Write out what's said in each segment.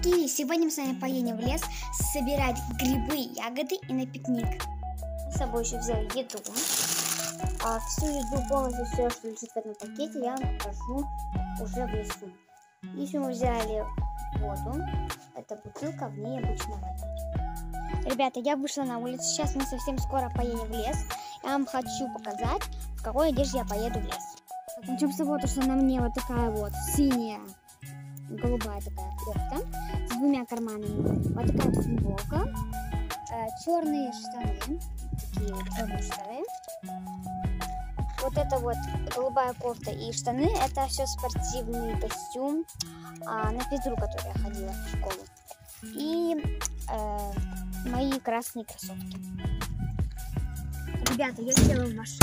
ребятки, сегодня мы с вами поедем в лес собирать грибы, ягоды и на пикник. Мы с собой еще взяли еду. Всю еду, полностью все, что лежит в этом пакете, я вам покажу уже в лесу. Еще мы взяли воду. Это бутылка, в ней обычно вода. Ребята, я вышла на улицу. Сейчас мы совсем скоро поедем в лес. Я вам хочу показать, в какой одежде я поеду в лес. Начнем с того, что на мне вот такая вот синяя, голубая такая кофта с двумя карманами. Вот такая вот футболка, черные штаны, такие вот черные штаны. Вот это вот голубая кофта и штаны, это все спортивный костюм на физру, который я ходила в школу. И мои красные кроссовки. Ребята, я села в машину.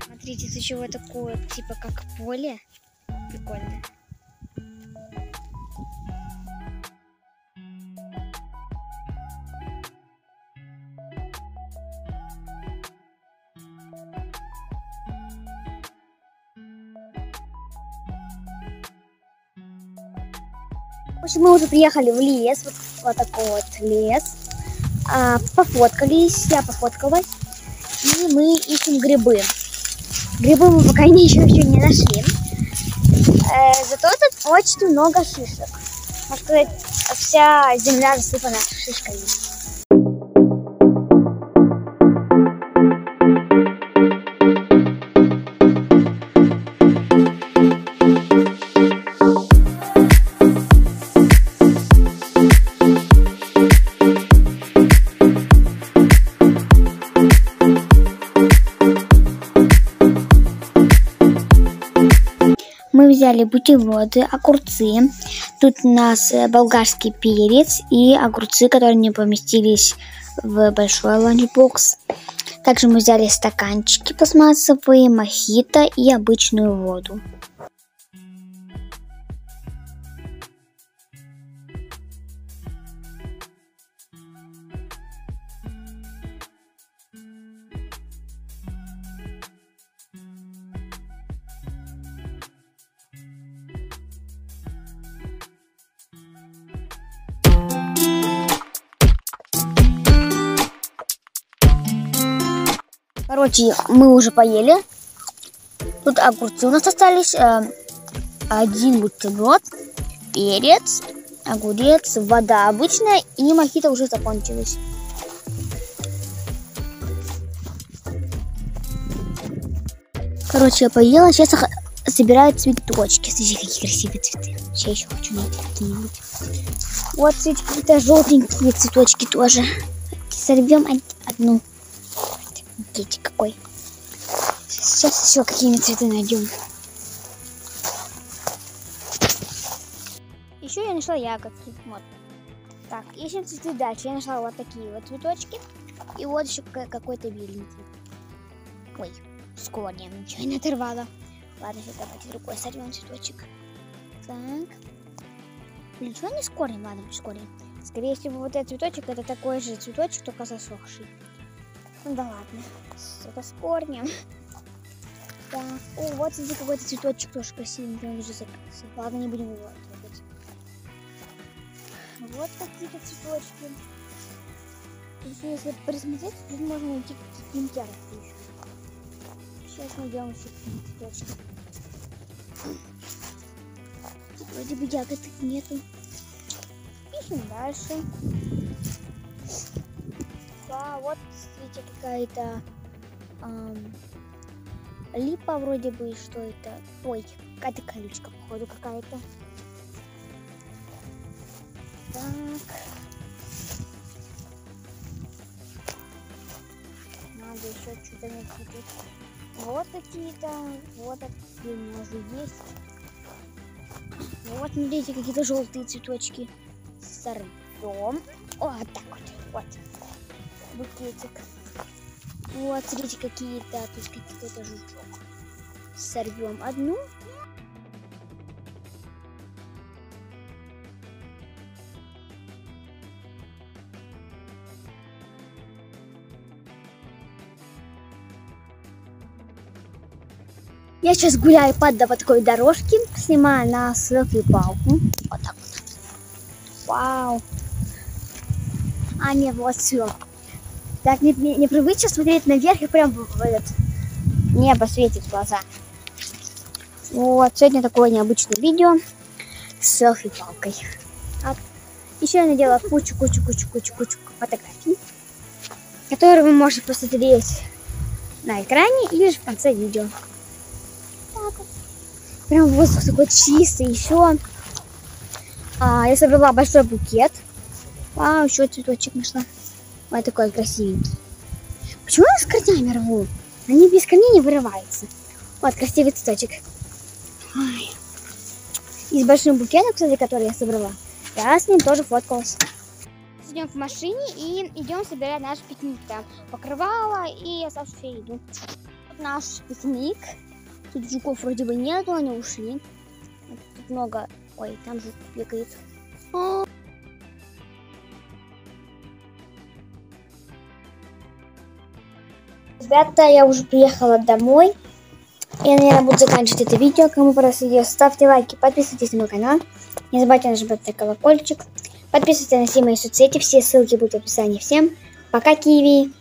Смотрите, это еще вот такое, типа как поле. Прикольно. В общем, мы уже приехали в лес, вот такой вот лес. Пофоткались, я пофоткалась. И мы ищем грибы. Грибы мы пока еще не нашли. Зато тут очень много шишек. Можно сказать, вся земля засыпана шишками. Мы взяли бутерброды, огурцы. Тут у нас болгарский перец и огурцы, которые не поместились в большой ланчбокс. Также мы взяли стаканчики пластмассовые, мохито и обычную воду. Короче, мы уже поели. Тут огурцы у нас остались. Один бутерброд, перец, огурец, вода обычная и мохито уже закончилась. Короче, я поела. Сейчас собираю цветочки. Смотрите, какие красивые цветы. Сейчас еще хочу найти какие-нибудь. Вот какие-то желтенькие цветочки тоже. Сорвем одну. Смотрите, какой. Сейчас еще какие-нибудь цветы найдем. Еще я нашла ягодки. Вот. Так, ищем цветы дальше. Я нашла вот такие вот цветочки. И вот еще какой-то беленький. Ой, с корнем ничего не оторвала. Ладно, сейчас давайте другой сорвем цветочек. Так. Ничего не с корнем, ладно, с корнем. Скорее всего, вот этот цветочек, это такой же цветочек, только засохший. Ну да ладно, это с корнем. Так, о, вот здесь какой-то цветочек тоже красивый, он уже закрылся. Ладно, не будем его трогать. Вот какие-то цветочки. Если присмотреть, тут можно найти какие-нибудь ягодки еще. Сейчас найдем еще какие-то цветочки. Вроде бы ягодок нету. Ищем дальше. Да, вот, смотрите, какая-то липа вроде бы, что это? Ой, это колючка, походу, какая-то. Так. Надо еще что-то найти. Вот какие-то, вот такие у меня уже есть. Вот, смотрите, какие-то желтые цветочки. Сорвем. Вот так вот. Букетик. Вот, смотрите, какие-то, то есть какой-то жучок. Сорвем одну. Я сейчас гуляю по такой дорожке, снимаю на селфи-палку. Вот так вот. Вау. А, нет, вот все. Так непривычно смотреть наверх и прям в этот небо светит в глаза. Вот, сегодня такое необычное видео с селфи-палкой. Еще я надела кучу фотографий, которые вы можете посмотреть на экране или же в конце видео. Так вот. Прям воздух такой чистый. Еще я собрала большой букет. Вау, еще цветочек нашла. Вот такой красивенький. Почему я с корнями рву? Они без корней не вырываются. Вот красивый цветочек. Ой. И с большим букетом, кстати, который я собрала, я с ним тоже фоткалась. Идем в машине и идем собирать наш пикник. Там покрывало и оставшуюся еду. Вот наш пикник. Тут жуков вроде бы нету, они ушли. Тут много... Ой, там жук бегает. Ребята, я уже приехала домой. Я, наверное, буду заканчивать это видео. Кому понравилось видео, ставьте лайки, подписывайтесь на мой канал. Не забывайте нажимать на колокольчик. Подписывайтесь на все мои соцсети. Все ссылки будут в описании. Всем пока, Киви!